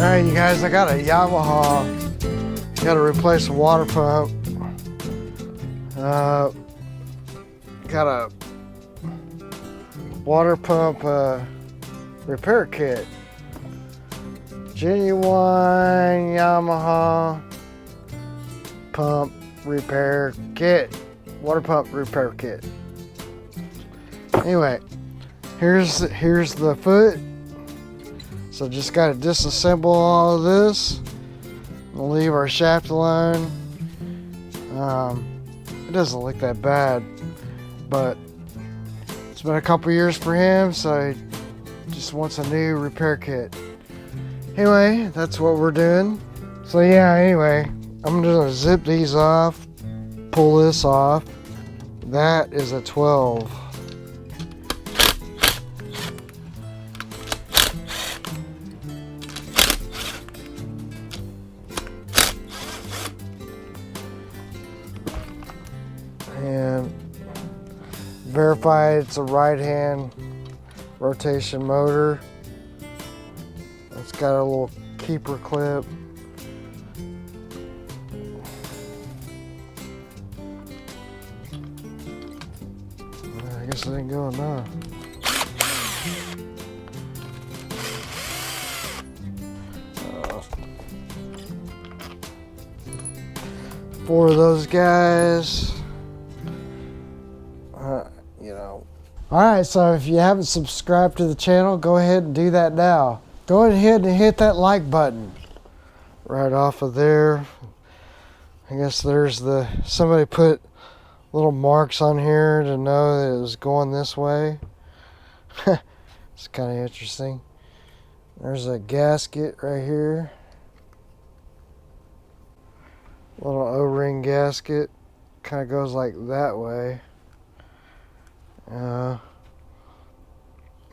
Alright, you guys, I got a Yamaha. Got to replace a water pump. Got a water pump repair kit. Genuine Yamaha pump repair kit. Water pump repair kit. Anyway, here's the foot. So just got to disassemble all of this. We'll leave our shaft alone. It doesn't look that bad, but it's been a couple years for him, so he just wants a new repair kit. Anyway, that's what we're doing. So yeah, anyway, I'm just gonna zip these off, pull this off. That is a 12. And verify it's a right hand rotation motor. It's got a little keeper clip. I guess it ain't going now. Four of those guys. Alright, so if you haven't subscribed to the channel, go ahead and do that now. Go ahead and hit that like button. Right off of there. I guess there's somebody put little marks on here to know that it was going this way. It's kind of interesting. There's a gasket right here. Little O-ring gasket. Kind of goes like that way.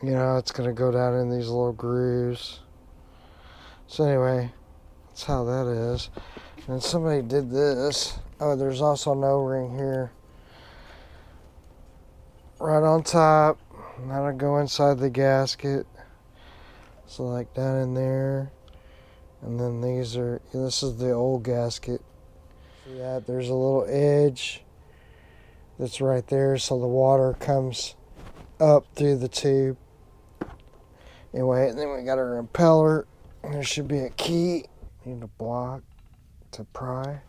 It's going to go down in these little grooves. So anyway, that's how that is. And somebody did this. Oh, there's also an O-ring here. Right on top. That'll go inside the gasket. So like down in there. And then this is the old gasket. See that? There's a little edge that's right there, so the water comes up through the tube. Anyway, and then we got our impeller. There should be a key. Need a block to pry.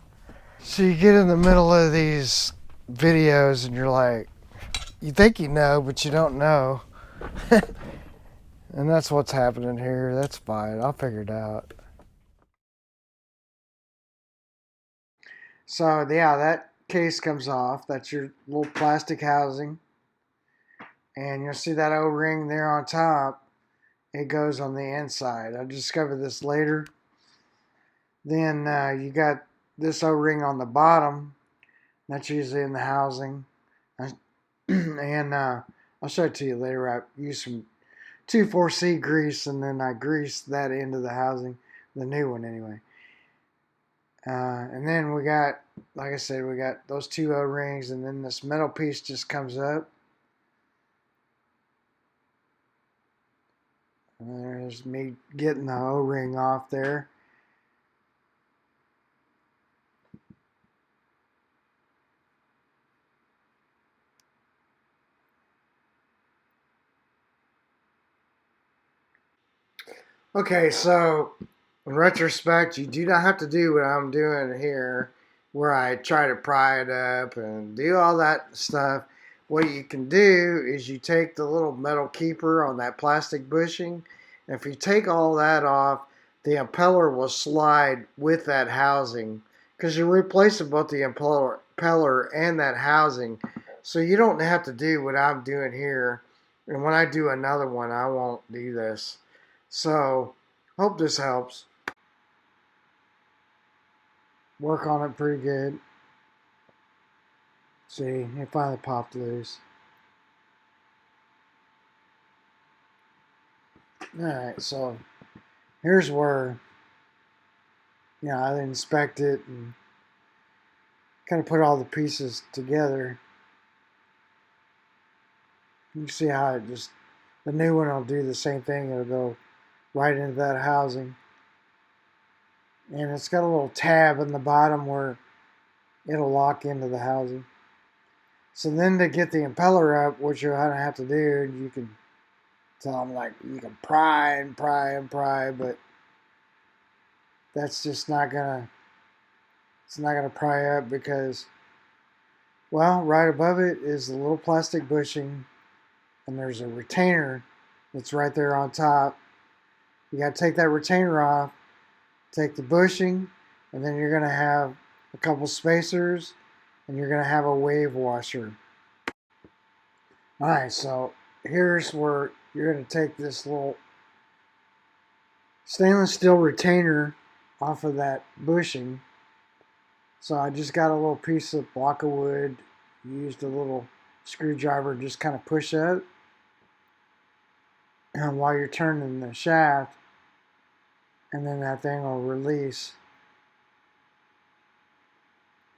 So you get in the middle of these videos and you're like, you think you know, but you don't know. And that's what's happening here. That's fine. I'll figure it out. So yeah, that case comes off. That's your little plastic housing. And you'll see that O-ring there on top. It goes on the inside. I discovered this later. Then you got this O-ring on the bottom. That's usually in the housing. And I'll show it to you later. I used some 2,4-C grease, and then I greased that into the housing. The new one anyway. And then we got, like I said, we got those two O-rings, and then this metal piece just comes up. And there's me getting the O-ring off there. Okay, so in retrospect, you do not have to do what I'm doing here, where I try to pry it up and do all that stuff. What you can do is you take the little metal keeper on that plastic bushing, and if you take all that off, the impeller will slide with that housing, because you're replacing both the impeller and that housing, so you don't have to do what I'm doing here. And when I do another one, I won't do this. So, hope this helps. Work on it pretty good. See, it finally popped loose. Alright, so here's where, I inspect it and kind of put all the pieces together. You see how the new one will do the same thing. It'll go right into that housing. And it's got a little tab in the bottom where it'll lock into the housing. So then to get the impeller up, what you're going to have to do, you can tell them like you can pry and pry and pry, but that's just not gonna, it's not gonna pry up because, well, right above it is a little plastic bushing, and there's a retainer that's right there on top. You got to take that retainer off, take the bushing, and then you're gonna have a couple spacers, and you're gonna have a wave washer. All right, so here's where you're gonna take this little stainless steel retainer off of that bushing. So I just got a little piece of block of wood, used a little screwdriver, just kind of push it, and while you're turning the shaft, and then that thing will release.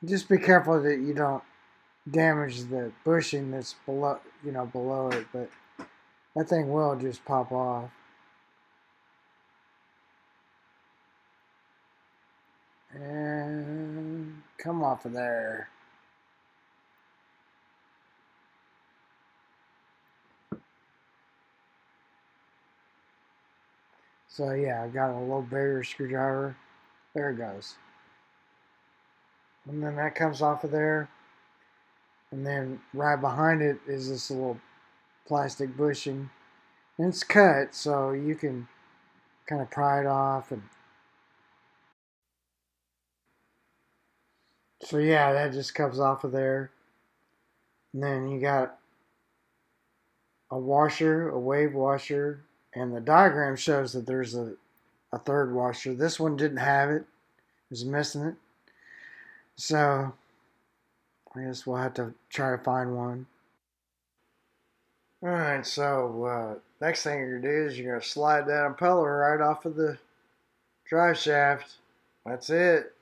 Just be careful that you don't damage the bushing that's below, below it, but that thing will just pop off. And come off of there. So yeah, I got a little bigger screwdriver. There it goes. And then that comes off of there. And then right behind it is this little plastic bushing. And it's cut, so you can kind of pry it off. And so yeah, that just comes off of there. And then you got a washer, a wave washer, and the diagram shows that there's a third washer. This one didn't have it. It was missing it. So I guess we'll have to try to find one. Alright, so next thing you're going to do is you're going to slide that impeller right off of the drive shaft. That's it.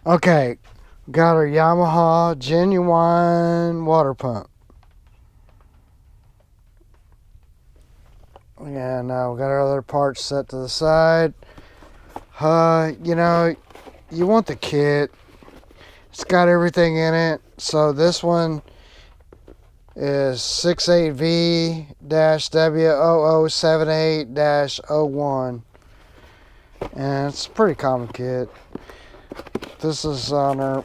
Okay, got our Yamaha genuine water pump. And now we got our other parts set to the side. You want the kit. It's got everything in it. So this one is 68V-W0078-01. And it's a pretty common kit. This is on our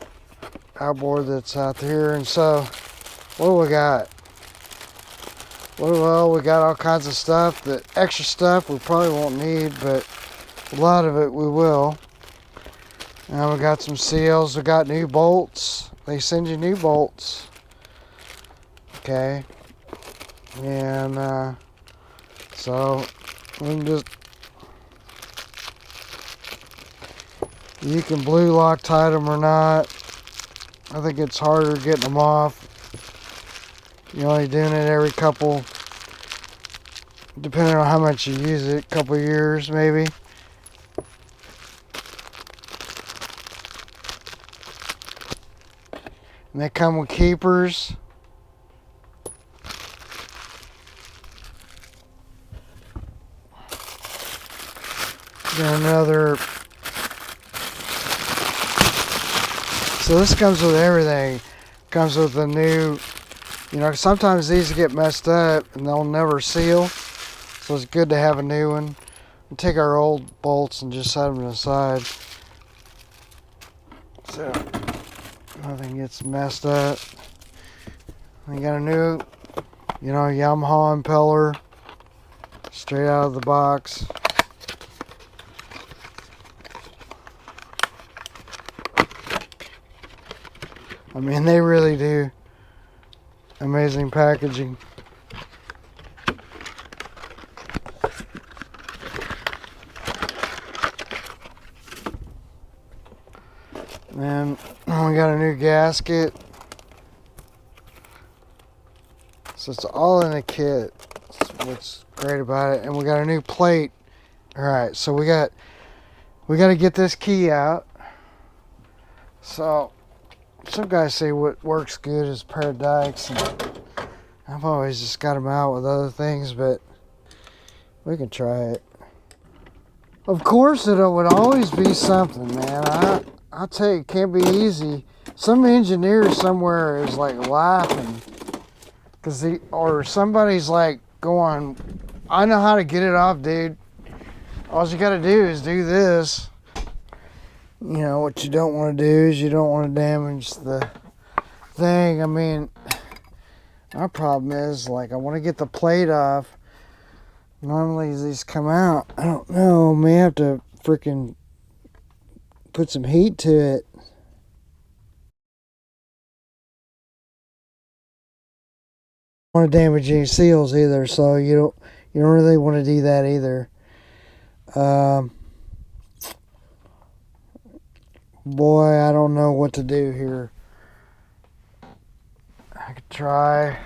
outboard that's out here. And so, what do we got? Well, we got all kinds of stuff. The extra stuff we probably won't need, but a lot of it we will. And we got some seals. We got new bolts. They send you new bolts. Okay. And so we can just, you can blue Loctite them or not. I think it's harder getting them off. You're only doing it every couple, depending on how much you use it, couple years maybe. And they come with keepers. Then another. So this comes with everything. Comes with the new, sometimes these get messed up and they'll never seal. So it's good to have a new one. We'll take our old bolts and just set them aside, so nothing gets messed up. We got a new, Yamaha impeller, straight out of the box. I mean, they really do amazing packaging. And we got a new gasket. So it's all in a kit. That's what's great about it. And we got a new plate. Alright, so we got to get this key out. So some guys say what works good is a pair of dikes, and I've always just got them out with other things, but we can try it. Of course, it would always be something, man. I'll tell you, it can't be easy. Some engineer somewhere is like laughing because or somebody's like going, I know how to get it off, dude. All you got to do is do this. You know, what you don't want to do is you don't want to damage the thing. I mean, our problem is, like, I want to get the plate off. Normally these come out. I don't know. May have to freaking put some heat to it. Don't want to damage any seals either, so you don't really want to do that either. Boy, I don't know what to do here. I could try.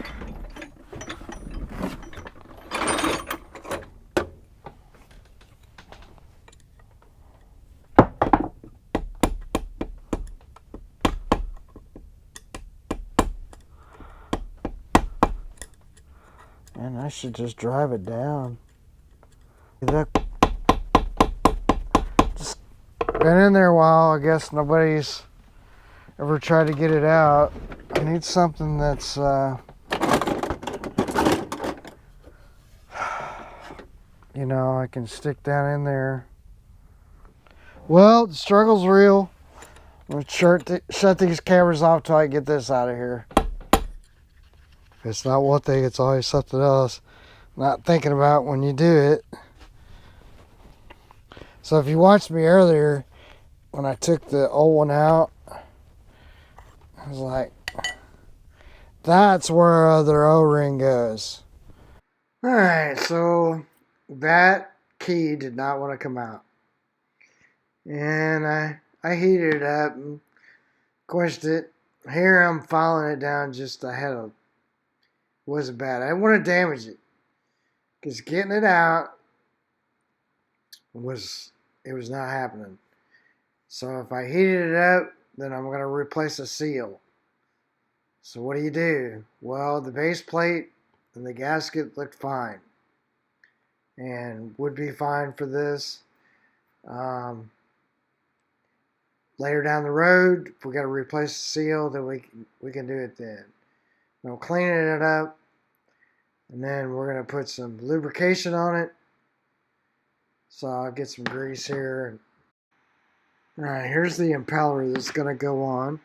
And I should just drive it down. Just been in there a while. I guess nobody's ever tried to get it out. I need something that's you know, I can stick down in there. Well, the struggle's real. I'm gonna shut these cameras off till I get this out of here. It's not one thing, it's always something else. Not thinking about when you do it. So if you watched me earlier, when I took the old one out, I was like, that's where other O-ring goes. Alright, so that key did not want to come out. And I heated it up and quenched it. Here I'm filing it down just ahead of. Wasn't bad. I didn't want to damage it. Because getting it out was not happening. So if I heated it up, then I'm going to replace a seal. So what do? Well, the base plate and the gasket looked fine. And would be fine for this. Later down the road, if we got to replace the seal, then we can do it then. I'm cleaning it up, and then we're going to put some lubrication on it. So I'll get some grease here. Alright, here's the impeller that's going to go on.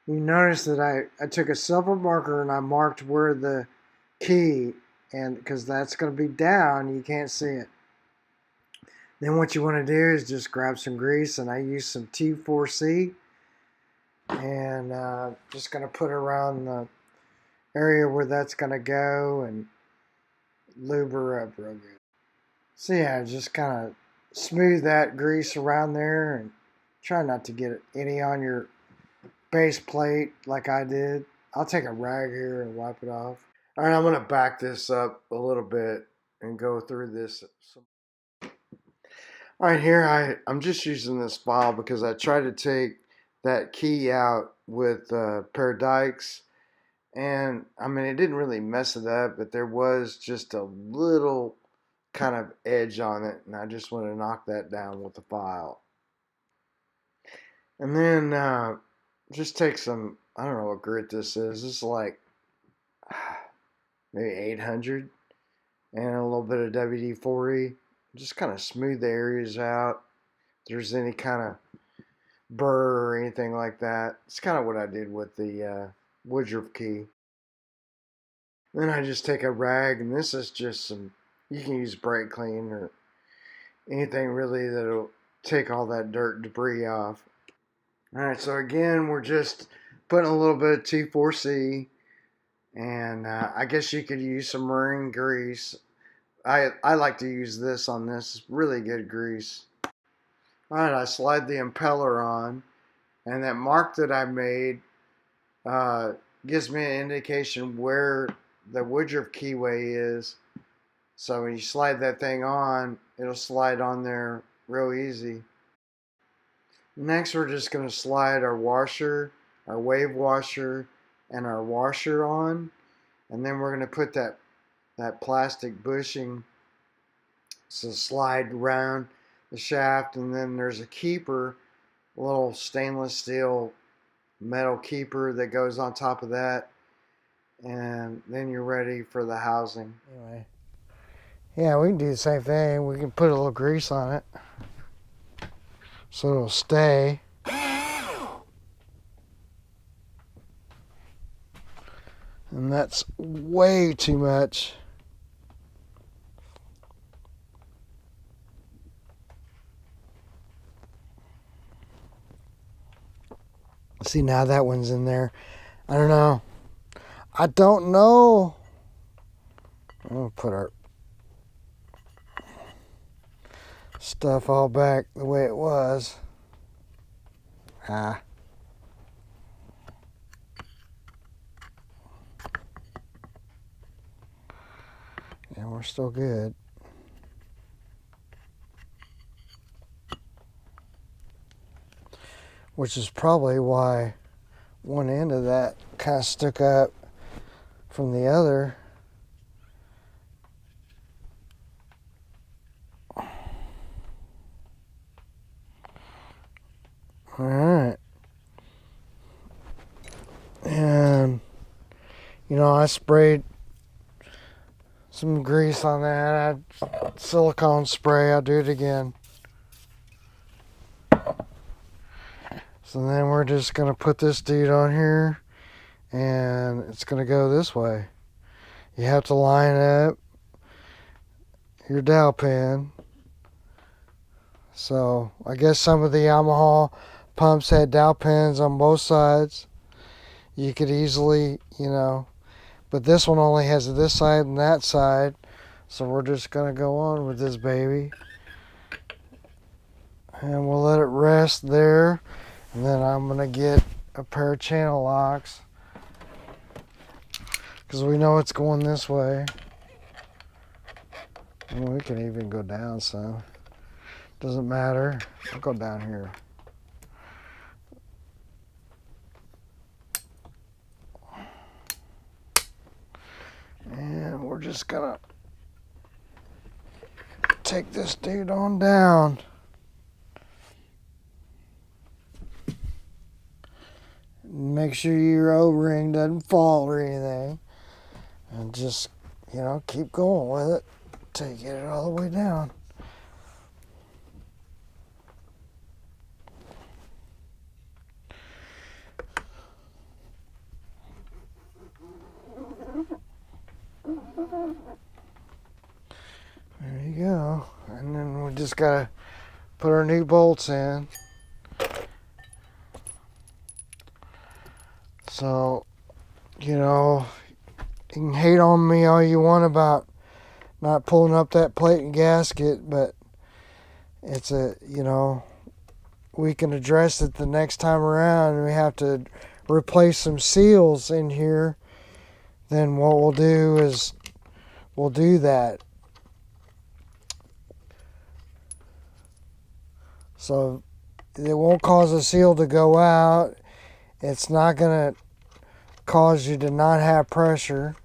You notice that I took a silver marker and I marked where the key, and because that's going to be down, you can't see it. Then what you want to do is just grab some grease, and I use some T4C, and just going to put it around the area where that's going to go and lube her up real good. So yeah, just kind of smooth that grease around there and try not to get any on your base plate like I did. I'll take a rag here and wipe it off. All right, I'm going to back this up a little bit and go through this. All right, here I'm just using this file because I tried to take that key out with a pair of dikes, and I mean, it didn't really mess it up, but there was just a little kind of edge on it, and I just want to knock that down with the file. And then just take some, I don't know what grit this is. This is like maybe 800 and a little bit of WD-40. Just kind of smooth the areas out. If there's any kind of burr or anything like that. It's kind of what I did with the Woodruff key. Then I just take a rag, and this is just some, you can use brake clean or anything really that'll take all that dirt debris off. Alright, so again, we're just putting a little bit of T4C, and I guess you could use some marine grease. I like to use this on this, really good grease. Alright, I slide the impeller on, and that mark that I made gives me an indication where the Woodruff keyway is. So when you slide that thing on, it'll slide on there real easy. Next, we're just going to slide our washer, our wave washer, and our washer on. And then we're going to put that plastic bushing, so slide around the shaft, and then there's a keeper, a little stainless steel metal keeper that goes on top of that, and then you're ready for the housing. Anyway, yeah, we can do the same thing. We can put a little grease on it so it'll stay. And that's way too much. See, now that one's in there. I don't know. I don't know. I'm going to put our stuff all back the way it was. Yeah, we're still good. Which is probably why one end of that kind of stuck up from the other. All right. And, you know, I sprayed some grease on that. Silicone spray. I'll do it again. So then we're just going to put this dude on here, and it's going to go this way. You have to line up your dowel pin. So I guess some of the Yamaha pumps had dowel pins on both sides. You could easily, you know, but this one only has this side and that side. So we're just going to go on with this baby. And we'll let it rest there. And then I'm going to get a pair of channel locks, because we know it's going this way. And we can even go down some. Doesn't matter. I'll go down here. And we're just going to take this dude on down. Make sure your O-ring doesn't fall or anything. And just, you know, keep going with it till you get it all the way down. There you go. And then we just gotta put our new bolts in. So, you know, you can hate on me all you want about not pulling up that plate and gasket, but it's a, you know, we can address it the next time around, and we have to replace some seals in here. Then what we'll do is we'll do that. So it won't cause a seal to go out. It's not going to cause you to not have pressure.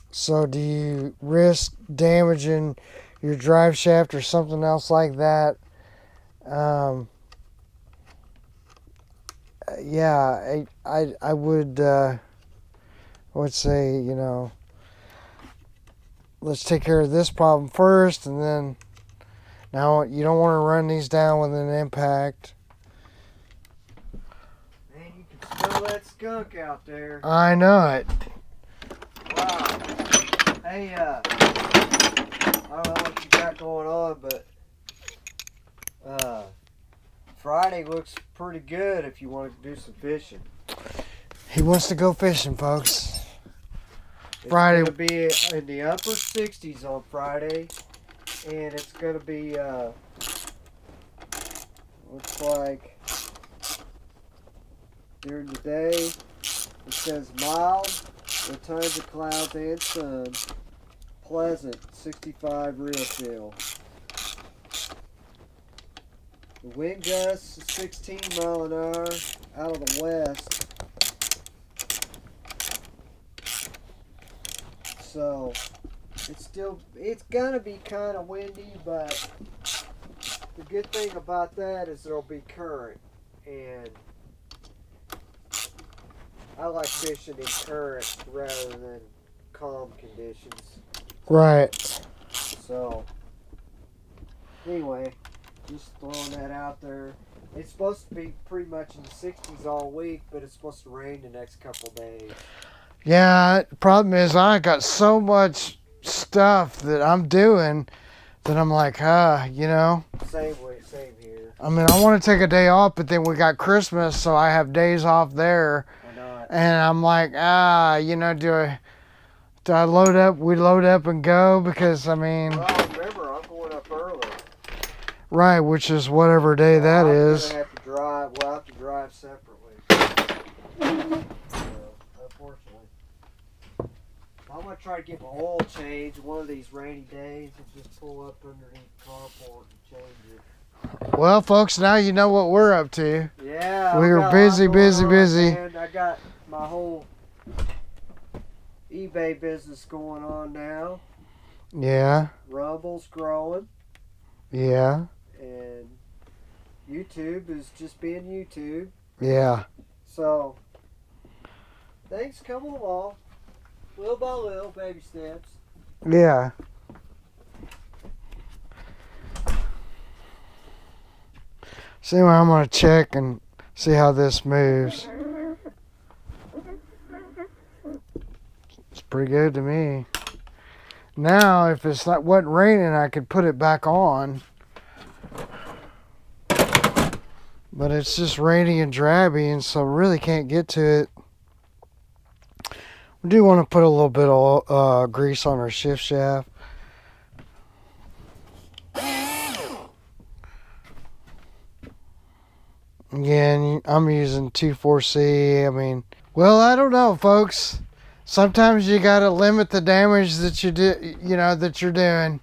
So do you risk damaging your drive shaft or something else like that? Yeah, I would say, you know, let's take care of this problem first, and then now you don't want to run these down with an impact. Man, you can smell that skunk out there. I know it. Wow. Hey, I don't know what you got going on, but Friday looks pretty good if you want to do some fishing. He wants to go fishing, folks. It's Friday. going to be in the upper 60s on Friday, and it's going to be, looks like during the day, it says mild with tons of clouds and sun, pleasant, 65 real feel. The wind gusts is 16 mile an hour out of the west. So it's gonna be kind of windy, but the good thing about that is there'll be current, and I like fishing in current rather than calm conditions. Right. So anyway, just throwing that out there. It's supposed to be pretty much in the 60s all week, but it's supposed to rain the next couple days. Yeah, the problem is I got so much stuff that I'm doing that I'm like, you know. Same here. I mean, I want to take a day off, but then we got Christmas, so I have days off there. I know it. And I'm like, you know, do I load up? We load up and go because, I mean. Well, remember, I'm going up early. Right, which is whatever day that is. We'll have to drive separately. Unfortunately. I'm going to try to get my oil changed one of these rainy days and just pull up underneath the carport and change it. Well, folks, now you know what we're up to. Yeah. We were busy. And I got my whole eBay business going on now. Yeah. Rumble's growing. Yeah. And YouTube is just being YouTube. Yeah. So, things come along. Little by little, baby steps. Yeah. So anyway, I'm going to check and see how this moves. It's pretty good to me. Now, if it's not wasn't raining, I could put it back on. But it's just rainy and drabby, and so really can't get to it. We do want to put a little bit of grease on our shift shaft. Again, I'm using 2,4C. I mean, well, I don't know, folks. Sometimes you gotta limit the damage that you do, you know, that you're doing,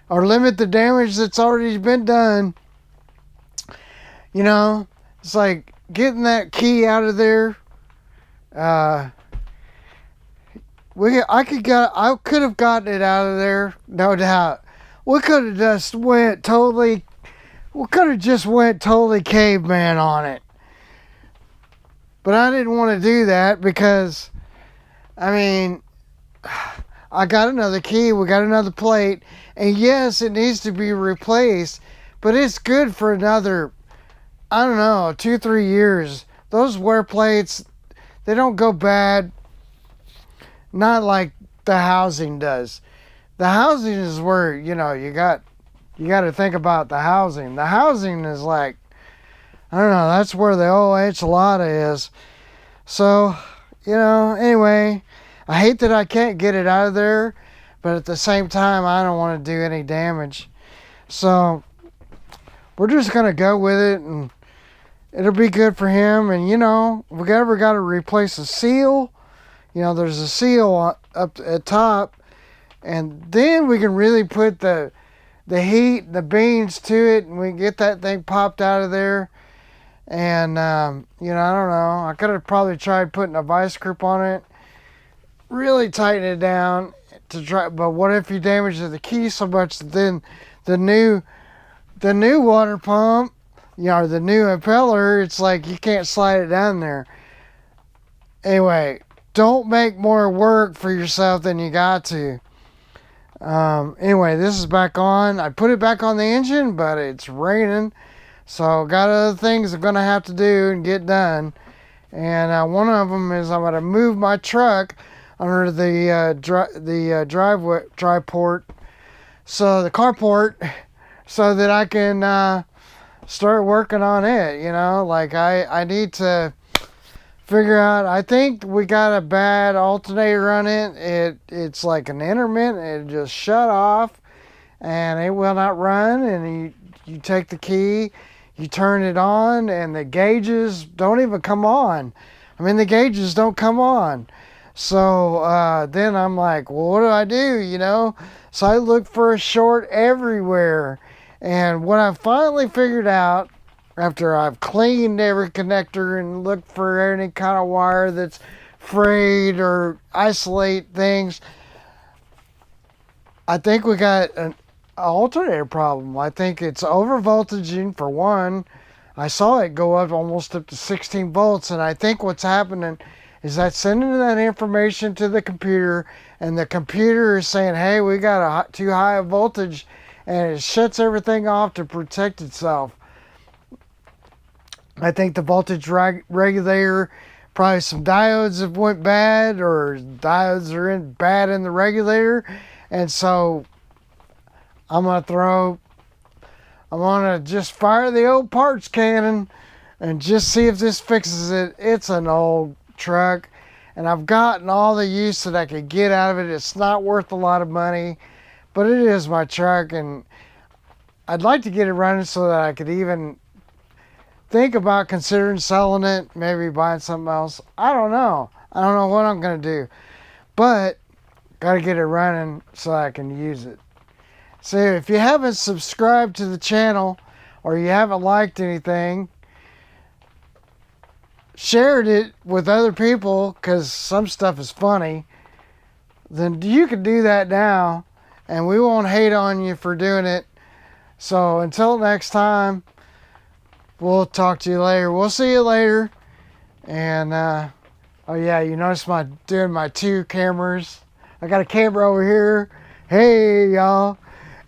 or limit the damage that's already been done. You know, it's like getting that key out of there. I could have gotten it out of there, no doubt. We could have just went totally caveman on it. But I didn't want to do that because, I mean, I got another key, we got another plate, and yes, it needs to be replaced, but it's good for another, I don't know, 2-3 years. Those wear plates, they don't go bad. Not like the housing does. The housing is where, you know, you got to think about the housing. The housing is like, I don't know, that's where the old enchilada is. So, you know, anyway, I hate that I can't get it out of there, but at the same time, I don't want to do any damage. So, we're just going to go with it, and it'll be good for him. And, you know, if we ever got to replace a seal, you know, there's a seal up at top, and then we can really put the heat, the beans to it, and we can get that thing popped out of there. And, you know, I don't know. I could have probably tried putting a vice grip on it, really tighten it down to try. But what if you damage the key so much that then the new water pump, you know, the new impeller, it's like you can't slide it down there. Anyway, don't make more work for yourself than you got to. Anyway, this is back on. I put it back on the engine, but it's raining. So got other things I'm going to have to do and get done. And one of them is I'm going to move my truck under the carport, so that I can start working on it. You know, like I need to figure out. I think we got a bad alternator on it. It's like an intermittent. It just shut off, and it will not run. And you take the key, you turn it on, and the gauges don't even come on. I mean, the gauges don't come on. So then I'm like, well, what do I do? You know, so I look for a short everywhere, and what I finally figured out, after I've cleaned every connector and looked for any kind of wire that's frayed or isolate things, I think we got an alternator problem. I think it's over voltaging for one. I saw it go up almost up to 16 volts, and I think what's happening is that sending that information to the computer, and the computer is saying, hey, we got too high a voltage, and it shuts everything off to protect itself. I think the voltage regulator, probably some diodes have went bad, or diodes are bad in the regulator, and so I'm gonna just fire the old parts cannon and just see if this fixes it. It's an old truck, and I've gotten all the use that I could get out of it. It's not worth a lot of money, but it is my truck, and I'd like to get it running so that I could even think about considering selling it, maybe buying something else. I don't know what I'm gonna do, but gotta get it running so I can use it. So if you haven't subscribed to the channel, or you haven't liked anything, shared it with other people, because some stuff is funny, then you can do that now, and we won't hate on you for doing it. So until next time, we'll talk to you later. We'll see you later. And oh yeah, you notice doing my two cameras. I got a camera over here. Hey y'all.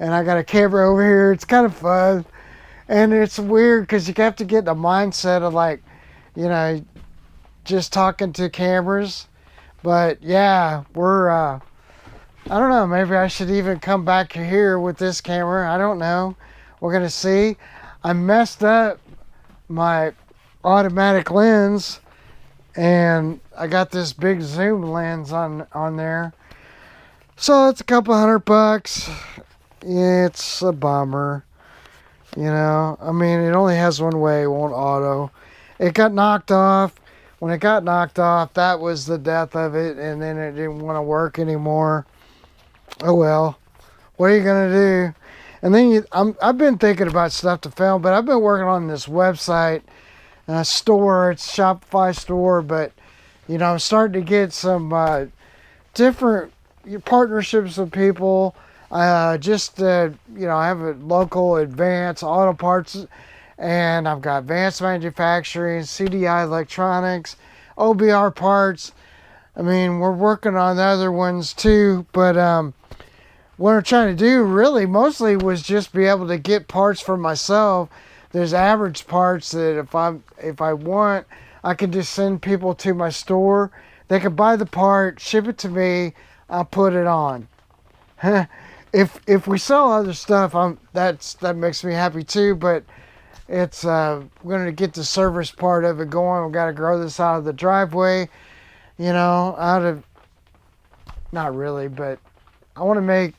And I got a camera over here. It's kind of fun. And it's weird because you have to get the mindset of, like, you know, just talking to cameras. But yeah, I don't know, maybe I should even come back here with this camera. I don't know. We're going to see. I messed up my automatic lens, and I got this big zoom lens on there. So it's a couple $100. It's a bummer, you know. I mean, it only has one way, it won't auto. It got knocked off. When it got knocked off, that was the death of it, and then it didn't want to work anymore. Oh well, what are you gonna do? And then I've been thinking about stuff to film, but I've been working on this website store. It's a Shopify store, but you know, I'm starting to get some different partnerships with people. You know, I have a local Advanced Auto Parts, and I've got Advanced Manufacturing, CDI Electronics, OBR Parts. I mean, we're working on the other ones too, but what I'm trying to do really mostly was just be able to get parts for myself. There's average parts that if I want, I can just send people to my store. They can buy the part, ship it to me, I'll put it on. If we sell other stuff, that makes me happy too, but it's we're going to get the service part of it going. We've got to grow this out of the driveway, you know, not really, but I want to make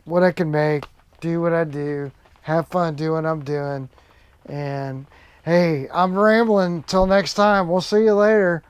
what I can make, do what I do, have fun doing what I'm doing. And hey, I'm rambling. Until next time, we'll see you later.